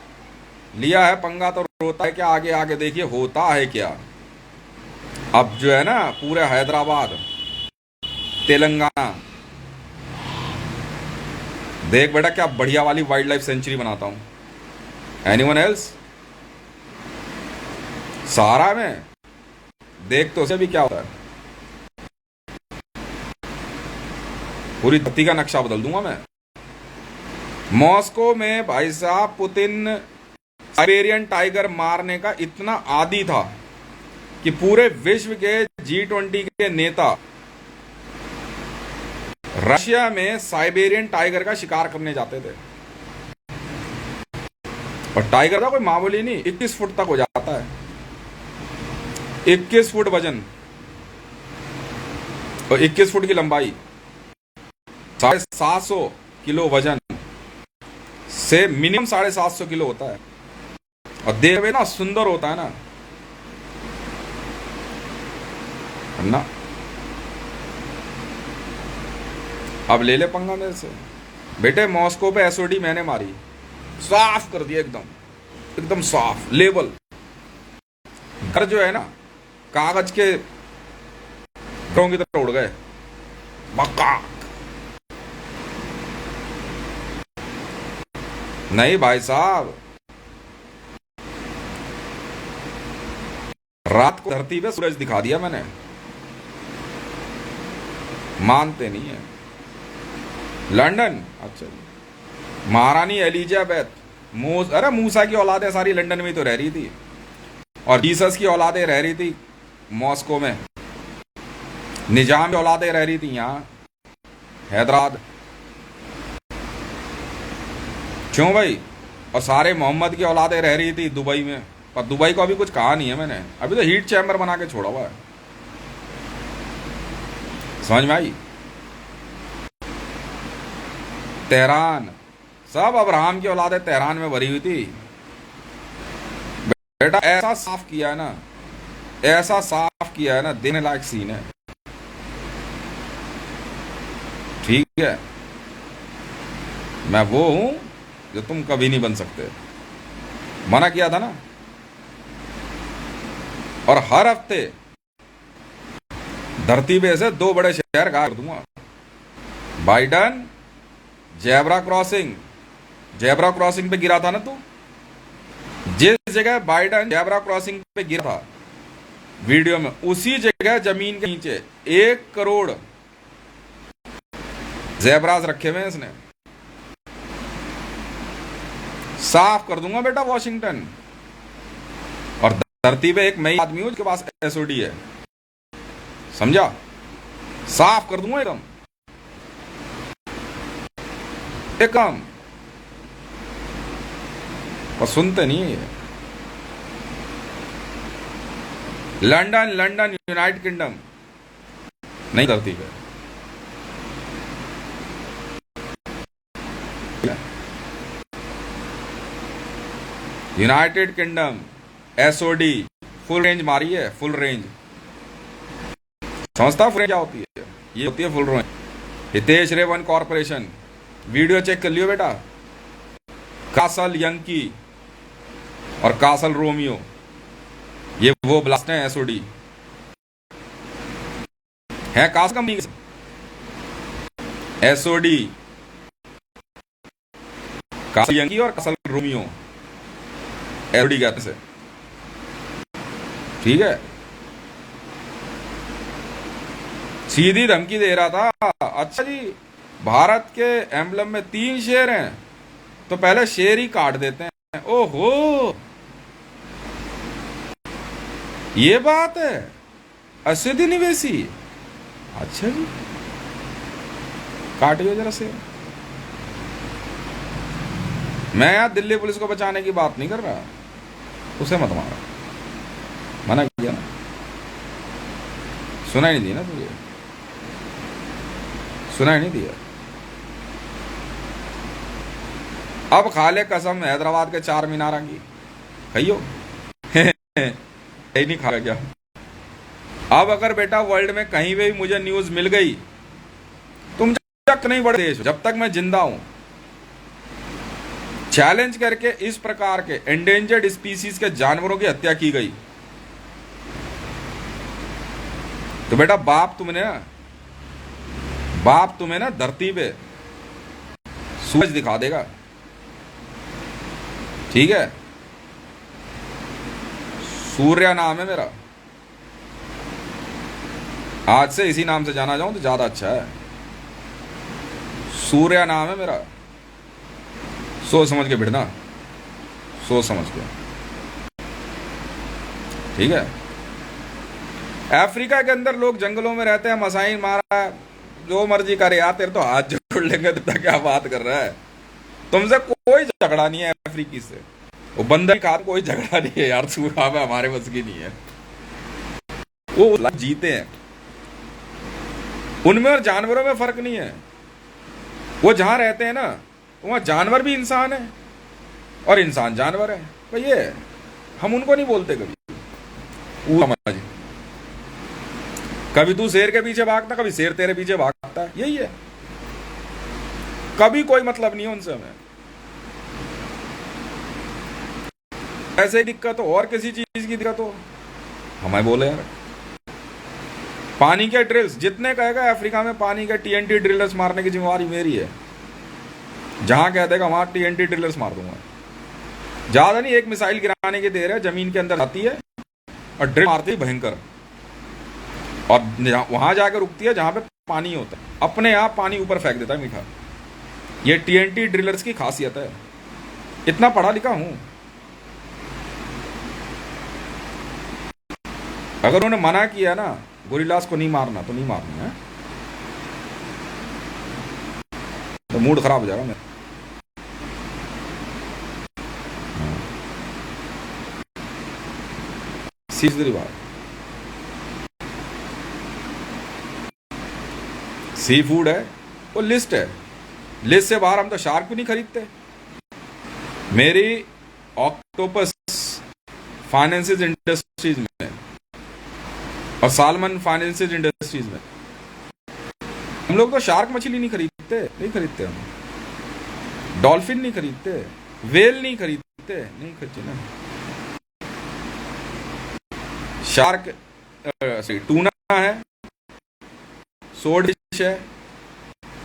लिया है पंगा तो रोता है क्या, आगे आगे देखिए होता है क्या। अब जो है ना पूरे हैदराबाद, तेलंगाना, देख बेटा क्या बढ़िया वाली वाइल्ड लाइफ सेंचुरी बनाता हूं। Anyone else? सहारा में देख तो उसे भी क्या होता है, पूरी धरती का नक्शा बदल दूंगा मैं। मॉस्को में भाई साहब पुतिन साइबेरियन टाइगर मारने का इतना आदी था कि पूरे विश्व के G20 के नेता रशिया में साइबेरियन टाइगर का शिकार करने जाते थे। और टाइगर का कोई मामूली नहीं, 21 फुट तक हो जाता है, 21 फुट वजन और 21 फुट की लंबाई, 750 किलो वजन से मिनिमम 750 किलो होता है। और देखने में ना सुंदर होता है ना। अब ले ले पंगा मेरे से बेटे। मॉस्को पे एसओडी मैंने मारी, साफ कर दिया एकदम, एकदम साफ लेवल। घर जो है ना कागज के टों की तरह उड़ गए, बक्का। नहीं भाई साहब, रात को धरती पे सूरज दिखा दिया मैंने, मानते नहीं है। लंदन, अच्छा जी, महारानी एलिजाबेथ, अरे मूसा की औलादें सारी लंदन में ही तो रह रही थी, और जीसस की औलादें रह रही थी मॉस्को में, निजाम की औलादें रह रही थी यहाँ हैदराबाद। क्यों भाई? और सारे मोहम्मद की औलादें रह रही थी दुबई में, पर दुबई को अभी कुछ कहा नहीं है मैंने, अभी तो हीट चैम्बर बना के छोड़ा हुआ है। समझ में आई? तेहरान, सब अब्राहम की औलादें तेहरान में भरी हुई थी बेटा। ऐसा साफ किया है ना, ऐसा साफ किया है ना, देने लायक सीन है। ठीक है, मैं वो हूं जो तुम कभी नहीं बन सकते, मना किया था ना। और हर हफ्ते धरती पे से 2 बड़े शहर गायब कर दूंगा। बाइडन जेब्रा क्रॉसिंग पे गिरा था ना तू, जिस जगह बाइडन जेब्रा क्रॉसिंग पे गिरा था वीडियो में, उसी जगह जमीन के नीचे 1 करोड़ जेब्रास रखे हुए हैं इसने। साफ कर दूंगा बेटा वॉशिंगटन। और धरती पे एक मैं आदमी हूं जिसके पास एसओडी है, समझा? साफ कर दूंगा एकदम एकदम। और सुनते नहीं है ये। लंदन यूनाइटेड किंगडम नहीं, धरती पे United Kingdom SOD full range मारी है, फुल रेंज। समझता फुल रेंज क्या होती है? ये होती है full range. Hitesh Raven Corporation, video check कर लियो बेटा। कासल यंकी और कासल रोमियो, ये वो ब्लास्ट है एसओडी है, castle company SOD, Castle Yankee और कासल रोमियो एसओडी कहते से। ठीक है, सीधी धमकी दे रहा था। अच्छा जी, भारत के एम्बलम में 3 शेर हैं तो पहले शेर ही काट देते हैं। ओहो, ये बात है असदी निवेशी। अच्छा जी, काटिए जरा से। मैं यहां दिल्ली पुलिस को बचाने की बात नहीं कर रहा, उसे मत मारा, मना किया ना, सुनाई नहीं दी ना तुझे, सुनाई नहीं दिया। अब खा ले कसम हैदराबाद के 4 मीनार की, खाइयो नहीं खा क्या? अब अगर बेटा वर्ल्ड में कहीं भी मुझे न्यूज मिल गई, तुम तक नहीं बढ़ देश जब तक मैं जिंदा हूं, चैलेंज करके इस प्रकार के एंडेंजर्ड स्पीसीज के जानवरों की हत्या की गई, तो बेटा बाप तुम्हें ना धरती पे सूरज दिखा देगा। ठीक है, सूर्या नाम है मेरा, आज से इसी नाम से जाना जाऊं तो ज्यादा अच्छा है। सूर्या नाम है मेरा, सोच समझ के भिड़ना, सोच समझ के। ठीक है, अफ्रीका के अंदर लोग जंगलों में रहते हैं, मसाई मारा, जो मर्जी करे यार, तेरे तो हाथ जोड़ लेंगे, तो क्या बात कर रहा है? तुमसे कोई झगड़ा नहीं है अफ्रीकी से, वो बंदर का कोई झगड़ा नहीं है यार, सूखा में हमारे बस की नहीं है। वो जीते हैं, उनमें और जानवरों में फर्क नहीं है। वो जहां रहते हैं ना, वहां जानवर भी इंसान है और इंसान जानवर है। तो ये हम उनको नहीं बोलते कभी। कभी तू शेर के पीछे भागता, कभी शेर तेरे पीछे भागता है, यही है। कभी कोई मतलब नहीं है उनसे हमें। ऐसे ही दिक्कत हो और किसी चीज की दिक्कत हो, हमें बोले यार। पानी के ड्रिल्स जितने कहेगा अफ्रीका में, पानी के टीएनटी ड्रिलर्स मारने की जिम्मेवारी मेरी है। जहां कह देगा वहां टीएनटी ड्रिलर्स मार दूंगा। ज्यादा नहीं, 1 मिसाइल गिराने की देर है, जमीन के अंदर आती है और ड्रिल मारती है भयंकर, और वहां जाकर रुकती है जहां पे पानी होता है, अपने आप पानी ऊपर फेंक देता है मीठा। ये टीएनटी ड्रिलर्स की खासियत है। इतना पढ़ा लिखा हूं, अगर उन्होंने मना किया ना गोरिल्लास को नहीं मारना तो नहीं मारना है, तो मूड खराब हो जाएगा मेरा। सीधी बात, सी फूड है वो लिस्ट है, लिस्ट से बाहर हम तो शार्क भी नहीं खरीदते। मेरी ऑक्टोपस फाइनेंसेस इंडस्ट्रीज में और सालमन फाइनेंसेस इंडस्ट्रीज में, हम लोग तो शार्क मछली नहीं खरीदते हम, डॉल्फिन नहीं खरीदते, वेल नहीं खरीदते, नहीं खरीदते ना। शार्क टूना है, सोड फिश है,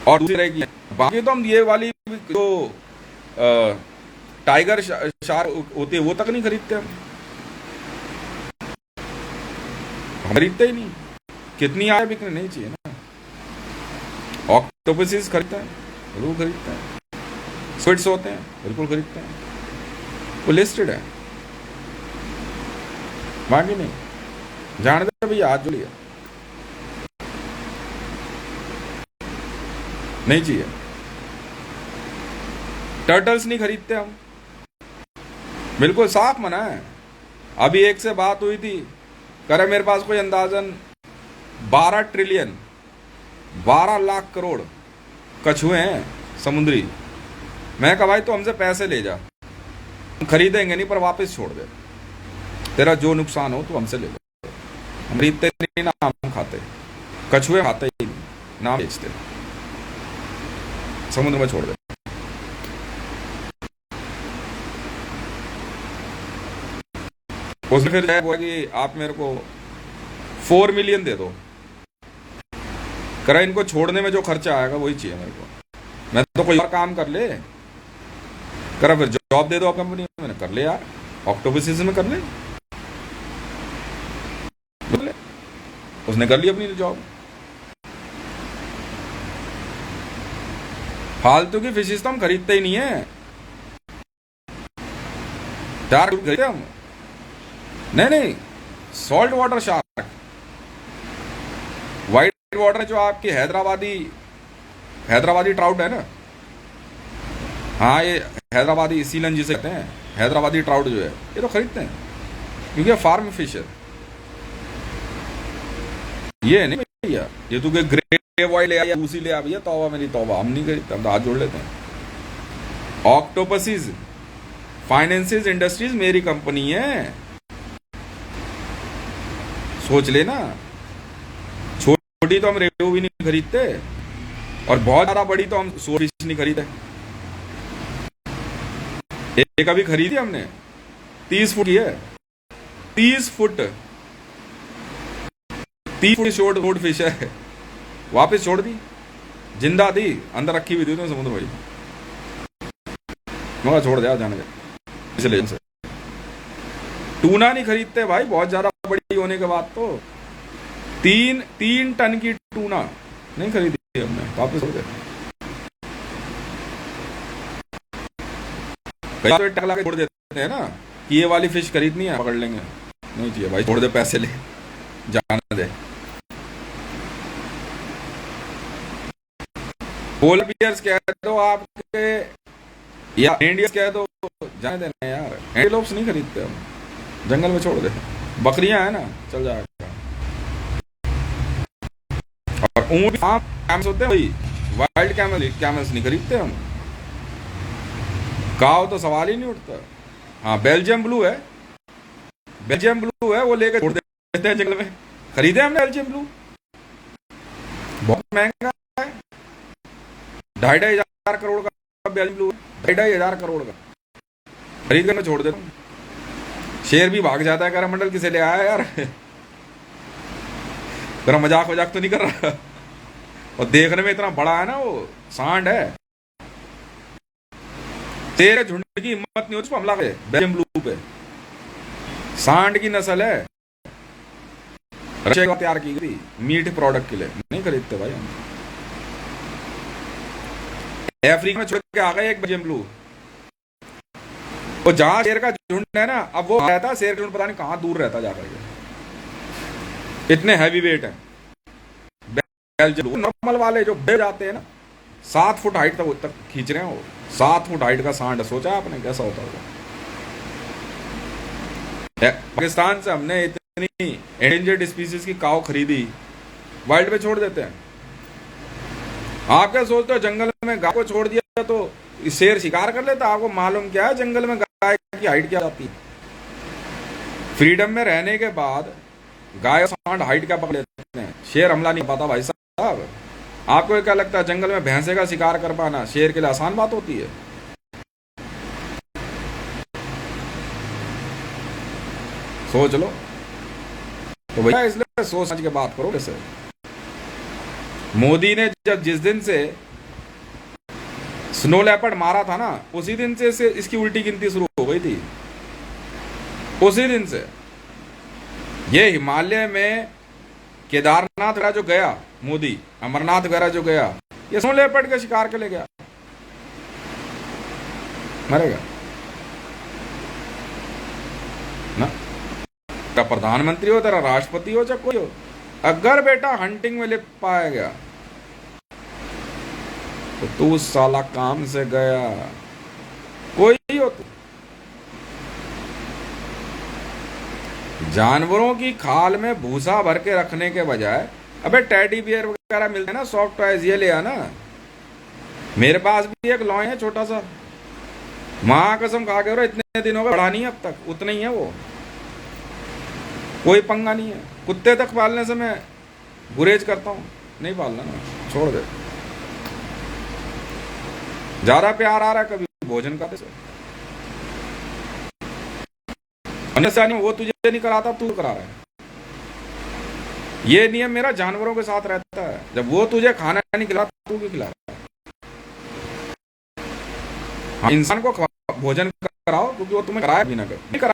और दूसरी तरह की है। बाकी तो हम ये वाली जो टाइगर शार्क होती है वो तक नहीं खरीदते हम खरीदते ही नहीं। कितनी आए बिकने नहीं चाहिए ना। ऑक्टोपसिस खरीदते हैं, बिल्कुल खरीदते हैं। स्क्विड्स होते हैं, बिल्कुल खरीदते हैं, वो लिस्टेड है, बाकी नहीं। जान दे भैया, हाथ जोड़िए, नहीं चाहिए। टर्टल्स नहीं खरीदते हम, बिल्कुल साफ मना है। अभी एक से बात हुई थी, करे मेरे पास कोई अंदाजन 12 ट्रिलियन 12 लाख करोड़ कछुए हैं समुद्री। मैं कहा भाई तो हमसे पैसे ले जा, हम खरीदेंगे नहीं पर वापस छोड़ दे, तेरा जो नुकसान हो तो हमसे ले ले। हम खरीदते नहीं ना, हम खाते, कछुए खाते ही नहीं, ना बेचते, समुद्र में छोड़ दे। उसने फिर बोला कि आप मेरे को 4 मिलियन दे दो, करा इनको छोड़ने में जो खर्चा आएगा वही चाहिए मेरे को, मैं तो कोई और काम कर ले। करा फिर जॉब दे दो कंपनी में। मैंने कर ले यार, ऑक्टोपसिस में कर ले। उसने कर ली अपनी जॉब। फालतू की फिशेस तो हम खरीदते ही नहीं है, शार्क खरीदते हम, नहीं, salt water shark, white water जो आपकी हैदराबादी ट्राउट है ना, हाँ ये हैदराबादी सीलन जिसे कहते हैं, हैदराबादी ट्राउट जो है ये तो खरीदते हैं क्योंकि फार्म फिश है। ये नहीं भैया, ये तो ग्रे वाइट ले आया, दूसरी ले आ भैया, तौबा मेरी तौबा, हम नहीं खरीदते, हम तो हाथ जोड़ लेते हैं। ऑक्टोपसिस फाइनेंसेस इंडस्ट्रीज मेरी कंपनी है, सोच लेना। छोटी तो हम रेहू भी नहीं खरीदते, और बहुत ज्यादा बड़ी तो हम सोल फिश नहीं खरीदते। एक अभी खरीदी हमने, 30 फुट की है, 30 फुट शॉर्ट फिश है, वापस छोड़ दी, जिंदा थी, अंदर रखी हुई थी उसने समुद्र भाई, मगर छोड़ दिया, जाने दे। इसलिए टूना नहीं खरीदते भाई, बहुत ज्यादा बड़ी होने के बाद तो 3 टन की टूना नहीं खरीदी हमने, वापस छोड़ दे। कई तो टकला के छोड़ देते हैं ना कि ये वाली फिश खरीदनी है, पकड़ लेंगे, नहीं चाहिए भाई, छोड़ दे, पैसे ले, जाने दे। पोलर बियर्स कह दो आपके, या इंडियंस कह दो, जाने देना यार। एंटीलोप्स नहीं खरीदते हम, जंगल में छोड़ दे। बकरियां है ना, चल जाएगा। और ऊंट कैमल्स होते हैं भाई, वाइल्ड कैमल्स नहीं खरीदते हम, काव तो सवाल ही नहीं उठता। हाँ बेल्जियम ब्लू है, वो लेकर छोड़ देते हैं जंगल में। खरीदे हमने बेल्जियम ब्लू, बहुत महंगा है, 2,500 करोड़ का बेल्जियम ब्लू, 2,500 करोड़ का, खरीद कर मैं छोड़ देता हूँ। शेर भी भाग जाता है, करमंडल किसे ले आया यार, तेरा मजाक तो नहीं कर रहा। और देखने में इतना बड़ा है ना, वो सांड है, तेरे झुंड की हिम्मत नहीं हो उस पर हमला करे। बेल्जियम ब्लू पे सांड की नस्ल है, रशिया तैयार की गई मीट प्रोडक्ट के लिए, नहीं खरीदते भाई हम। अफ्रीका में छोड़ के आ गए एक बजेम्बलू, वो जहां शेर का झुंड है ना, अब वो रहता शेर का झुंड पता नहीं कहां दूर रहता जाकर के, इतने हैवी वेट है। नॉर्मल वाले जो बे जाते हैं ना 7 फुट हाइट तक खींच रहे हैं वो, 7 फुट हाइट का सांड, सोचा आपने कैसा होता होगा। पाकिस्तान से हमने इतनी एंडेंजर्ड स्पीसीज की काऊ खरीदी, वाइल्ड में छोड़ देते हैं। आप क्या सोचते हो जंगल में गाय को छोड़ दिया तो शेर शिकार कर लेता? आपको मालूम क्या है जंगल में गाय की हाइट क्या जाती है? फ्रीडम में रहने के बाद गाय और सांड हाइट क्या पकड़ लेते हैं, शेर हमला नहीं पाता भाई साहब। आपको क्या लगता है जंगल में भैंसे का शिकार कर पाना शेर के लिए आसान बात होती है? सोच लो तो भैया, इसलिए सोच समझ के बात करो। कैसे मोदी ने जब जिस दिन से स्नो लेपर्ड मारा था ना, उसी दिन से इसकी उल्टी गिनती शुरू हो गई थी। उसी दिन से ये हिमालय में केदारनाथ वगैरह जो गया मोदी, अमरनाथ वगैरह जो गया, ये स्नो लेपर्ड के शिकार के लिए गया, मरेगा ना। तेरा प्रधानमंत्री हो, तेरा राष्ट्रपति हो, चाहे कोई हो, अगर बेटा हंटिंग में लिप पाया गया तो तू साला काम से गया, कोई ही हो तू। जानवरों की खाल में भूसा भर के रखने के बजाय, अबे टेडी बियर वगैरह मिलते हैं ना, सॉफ्ट टॉयज, ये ले आना। मेरे पास भी एक लॉय है छोटा सा, मां कसम खा के, इतने दिनों का बड़ा नहीं है अब तक, उतना ही है वो, कोई पंगा नहीं है। कुत्ते तक पालने से मैं गुरेज करता हूं, नहीं पालना ना, छोड़ दे। ज्यादा प्यार आ रहा है कभी भोजन का, वो तुझे नहीं कराता, तू करा रहा है। ये नियम मेरा जानवरों के साथ रहता है, जब वो तुझे खाना नहीं खिलाता तू क्यों खिला रहा है? इंसान को भोजन कराओ क्योंकि वो तुम्हें कराया भी ना कर,